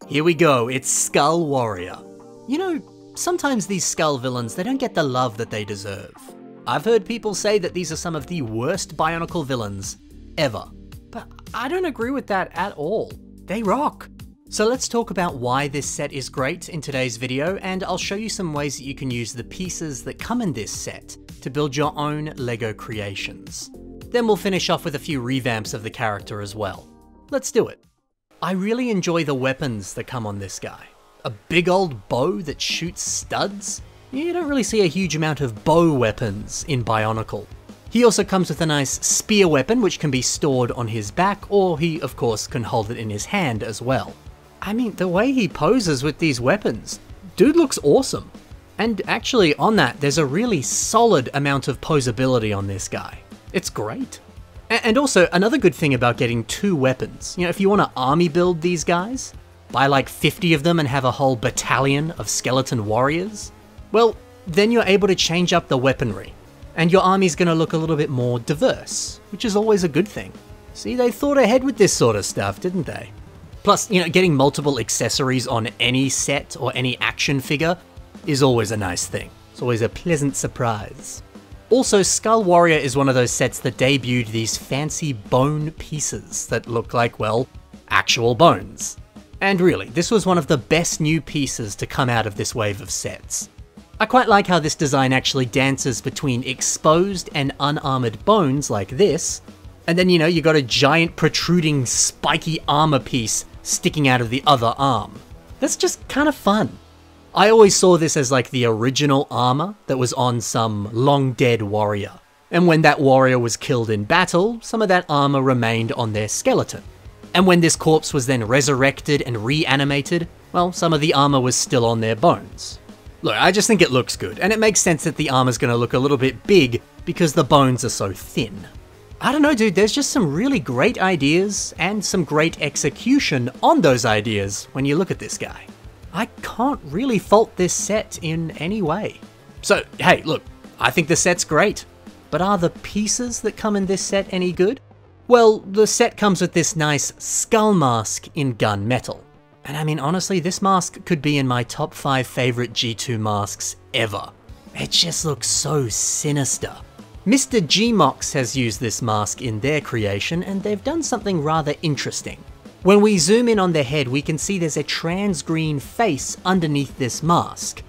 Here we go, it's Skull Warrior. You know, sometimes these Skull villains, they don't get the love that they deserve. I've heard people say that these are some of the worst Bionicle villains ever. But I don't agree with that at all. They rock. So let's talk about why this set is great in today's video, and I'll show you some ways that you can use the pieces that come in this set to build your own LEGO creations. Then we'll finish off with a few revamps of the character as well. Let's do it. I really enjoy the weapons that come on this guy. A big old bow that shoots studs? You don't really see a huge amount of bow weapons in Bionicle. He also comes with a nice spear weapon which can be stored on his back, or he of course can hold it in his hand as well. I mean, the way he poses with these weapons, dude looks awesome. And actually on that, there's a really solid amount of posability on this guy. It's great. And also, another good thing about getting two weapons, you know, if you want to army build these guys, buy like 50 of them and have a whole battalion of skeleton warriors, well, then you're able to change up the weaponry, and your army's going to look a little bit more diverse, which is always a good thing. See, they thought ahead with this sort of stuff, didn't they? Plus, you know, getting multiple accessories on any set or any action figure is always a nice thing. It's always a pleasant surprise. Also, Skull Warrior is one of those sets that debuted these fancy bone pieces that look like, well, actual bones. And really, this was one of the best new pieces to come out of this wave of sets. I quite like how this design actually dances between exposed and unarmored bones like this, and then, you know, you got a giant protruding spiky armor piece sticking out of the other arm. That's just kind of fun. I always saw this as like the original armor that was on some long dead warrior. And when that warrior was killed in battle, some of that armor remained on their skeleton. And when this corpse was then resurrected and reanimated, well, some of the armor was still on their bones. Look, I just think it looks good, and it makes sense that the armor's gonna look a little bit big because the bones are so thin. I don't know, dude, there's just some really great ideas and some great execution on those ideas when you look at this guy. I can't really fault this set in any way. So, hey, look, I think the set's great, but are the pieces that come in this set any good? Well, the set comes with this nice skull mask in gunmetal. And I mean, honestly, this mask could be in my top 5 favorite G2 masks ever. It just looks so sinister. Mr. G-MOCs has used this mask in their creation, and they've done something rather interesting. When we zoom in on their head, we can see there's a trans green face underneath this mask.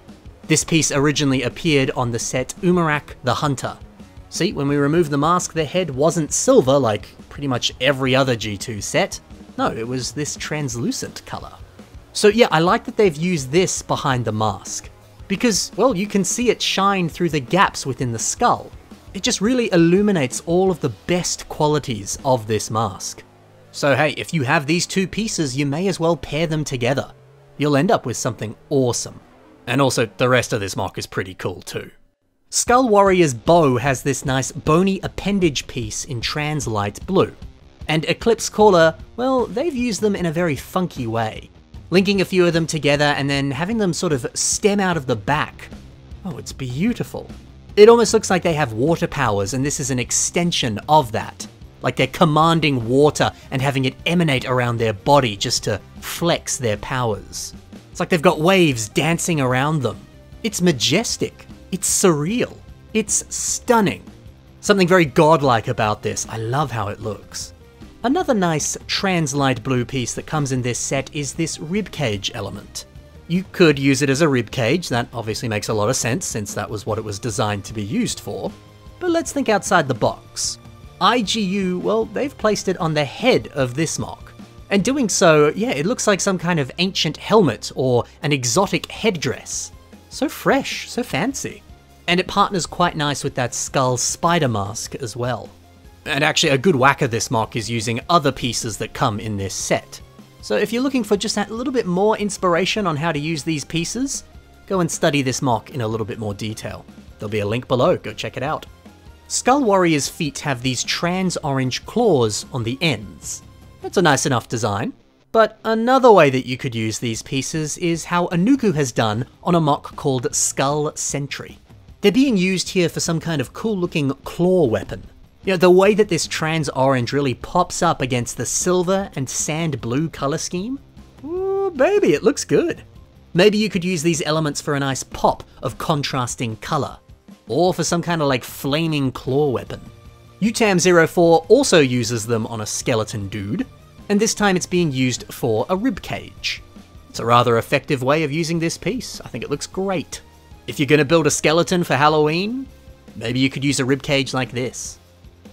This piece originally appeared on the set Umarak the Hunter. See, when we remove the mask, the head wasn't silver like pretty much every other G2 set. No, it was this translucent color. So yeah, I like that they've used this behind the mask, because, well, you can see it shine through the gaps within the skull. It just really illuminates all of the best qualities of this mask. So hey, if you have these two pieces, you may as well pair them together. You'll end up with something awesome. And also, the rest of this MOC is pretty cool too. Skull Warrior's bow has this nice bony appendage piece in trans light blue. And Eclipse Caller, well, they've used them in a very funky way. Linking a few of them together and then having them sort of stem out of the back. Oh, it's beautiful. It almost looks like they have water powers, and this is an extension of that. Like they're commanding water and having it emanate around their body just to flex their powers. It's like they've got waves dancing around them. It's majestic. It's surreal. It's stunning. Something very godlike about this. I love how it looks. Another nice trans light blue piece that comes in this set is this ribcage element. You could use it as a ribcage. That obviously makes a lot of sense since that was what it was designed to be used for. But let's think outside the box. IGU, well, they've placed it on the head of this MOC. And doing so, yeah, it looks like some kind of ancient helmet or an exotic headdress. So fresh, so fancy. And it partners quite nice with that skull spider mask as well. And actually a good whack of this MOC is using other pieces that come in this set. So if you're looking for just that little bit more inspiration on how to use these pieces, go and study this MOC in a little bit more detail. There'll be a link below, go check it out. Skull Warrior's feet have these trans-orange claws on the ends. That's a nice enough design. But another way that you could use these pieces is how Anuku has done on a MOC called Skull Sentry. They're being used here for some kind of cool-looking claw weapon. You know, the way that this trans-orange really pops up against the silver and sand blue color scheme, ooh baby, it looks good. Maybe you could use these elements for a nice pop of contrasting color, or for some kind of like flaming claw weapon. UTAM-04 also uses them on a skeleton dude, and this time it's being used for a rib cage. It's a rather effective way of using this piece. I think it looks great. If you're going to build a skeleton for Halloween, maybe you could use a rib cage like this.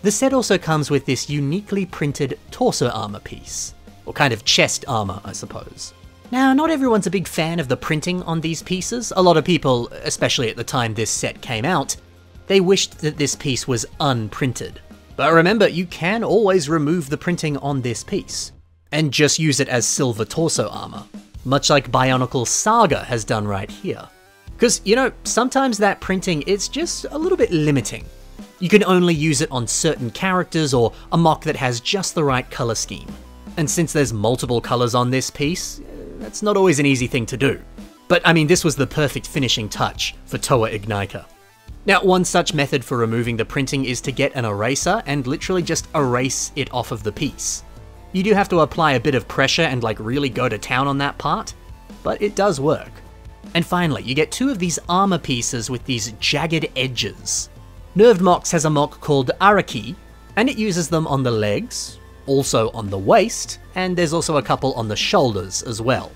The set also comes with this uniquely printed torso armor piece, or kind of chest armor, I suppose. Now, not everyone's a big fan of the printing on these pieces. A lot of people, especially at the time this set came out, they wished that this piece was unprinted. But remember, you can always remove the printing on this piece, and just use it as silver torso armor, much like Bionicle Saga has done right here. Because, you know, sometimes that printing, it's just a little bit limiting. You can only use it on certain characters or a mock that has just the right color scheme. And since there's multiple colors on this piece, that's not always an easy thing to do. But I mean, this was the perfect finishing touch for Toa Ignika. Now, one such method for removing the printing is to get an eraser and literally just erase it off of the piece. You do have to apply a bit of pressure and like really go to town on that part, but it does work. And finally, you get two of these armor pieces with these jagged edges. Nerved MOCs has a mock called Araki, and it uses them on the legs, also on the waist, and there's also a couple on the shoulders as well.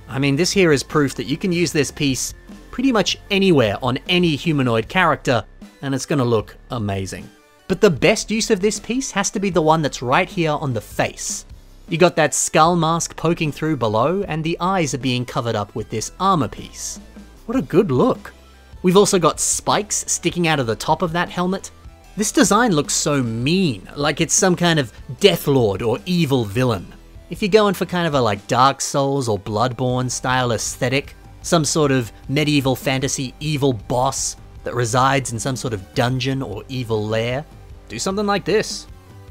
I mean, this here is proof that you can use this piece pretty much anywhere on any humanoid character, and it's gonna look amazing. But the best use of this piece has to be the one that's right here on the face. You got that skull mask poking through below, and the eyes are being covered up with this armor piece. What a good look. We've also got spikes sticking out of the top of that helmet. This design looks so mean, like it's some kind of Deathlord or evil villain. If you're going for kind of a like Dark Souls or Bloodborne style aesthetic, some sort of medieval fantasy evil boss that resides in some sort of dungeon or evil lair, do something like this.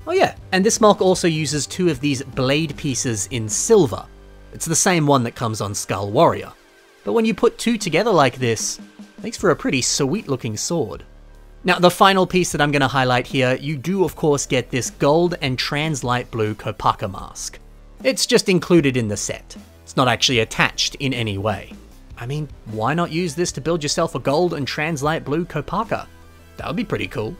Oh yeah, and this mock also uses two of these blade pieces in silver. It's the same one that comes on Skull Warrior. But when you put two together like this, it makes for a pretty sweet looking sword. Now, the final piece that I'm going to highlight here, you do of course get this gold and trans-light blue Kopaka mask. It's just included in the set. It's not actually attached in any way. I mean, why not use this to build yourself a gold and trans-light blue Kopaka? That would be pretty cool.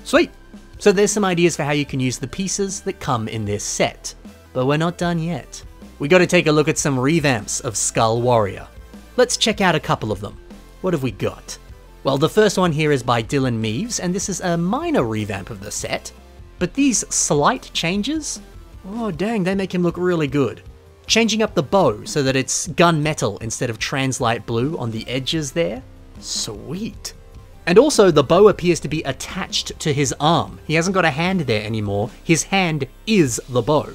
Sweet! So there's some ideas for how you can use the pieces that come in this set. But we're not done yet. We got to take a look at some revamps of Skull Warrior. Let's check out a couple of them. What have we got? Well, the first one here is by Dylan Meaves, and this is a minor revamp of the set. But these slight changes, oh dang, they make him look really good. Changing up the bow so that it's gunmetal instead of trans-light blue on the edges there. Sweet. And also the bow appears to be attached to his arm. He hasn't got a hand there anymore. His hand is the bow.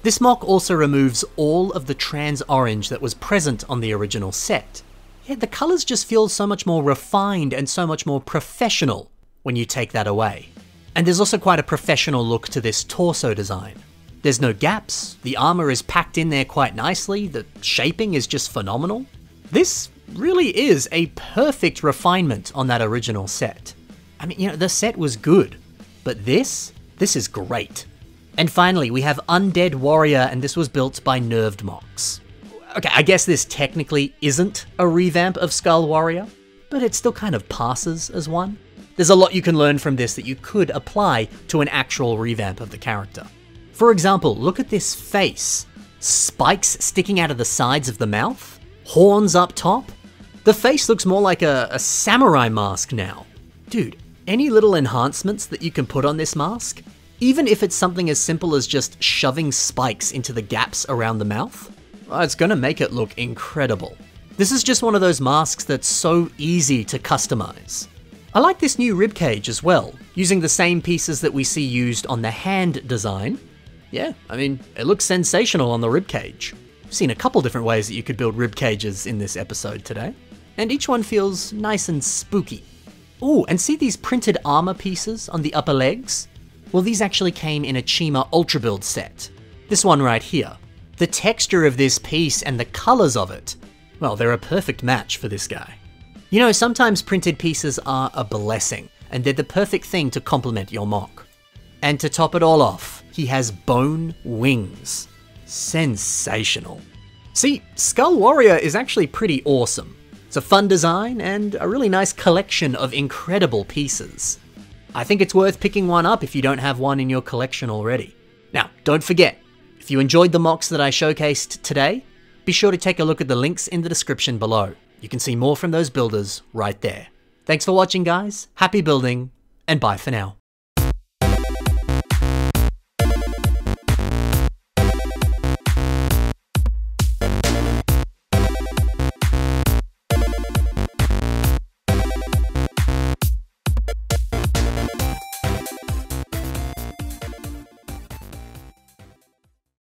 This mock also removes all of the trans orange that was present on the original set. Yeah, the colors just feel so much more refined and so much more professional when you take that away. And there's also quite a professional look to this torso design. There's no gaps, the armor is packed in there quite nicely, the shaping is just phenomenal. This really is a perfect refinement on that original set. I mean, you know, the set was good, but this is great. And finally, we have Undead Warrior, and this was built by Nerved MOCs. Okay, I guess this technically isn't a revamp of Skull Warrior, but it still kind of passes as one. There's a lot you can learn from this that you could apply to an actual revamp of the character. For example, look at this face. Spikes sticking out of the sides of the mouth, horns up top. The face looks more like a samurai mask now. Dude, any little enhancements that you can put on this mask, even if it's something as simple as just shoving spikes into the gaps around the mouth, it's gonna make it look incredible. This is just one of those masks that's so easy to customize. I like this new ribcage as well, using the same pieces that we see used on the hand design. Yeah, I mean, it looks sensational on the ribcage. I've seen a couple different ways that you could build ribcages in this episode today, and each one feels nice and spooky. Ooh, and see these printed armor pieces on the upper legs? Well, these actually came in a Chima Ultra Build set. This one right here. The texture of this piece and the colors of it, well, they're a perfect match for this guy. You know, sometimes printed pieces are a blessing, and they're the perfect thing to complement your mock. And to top it all off, he has bone wings. Sensational. See, Skull Warrior is actually pretty awesome. It's a fun design and a really nice collection of incredible pieces. I think it's worth picking one up if you don't have one in your collection already. Now, don't forget, if you enjoyed the MOCs that I showcased today, be sure to take a look at the links in the description below. You can see more from those builders right there. Thanks for watching, guys. Happy building, and bye for now.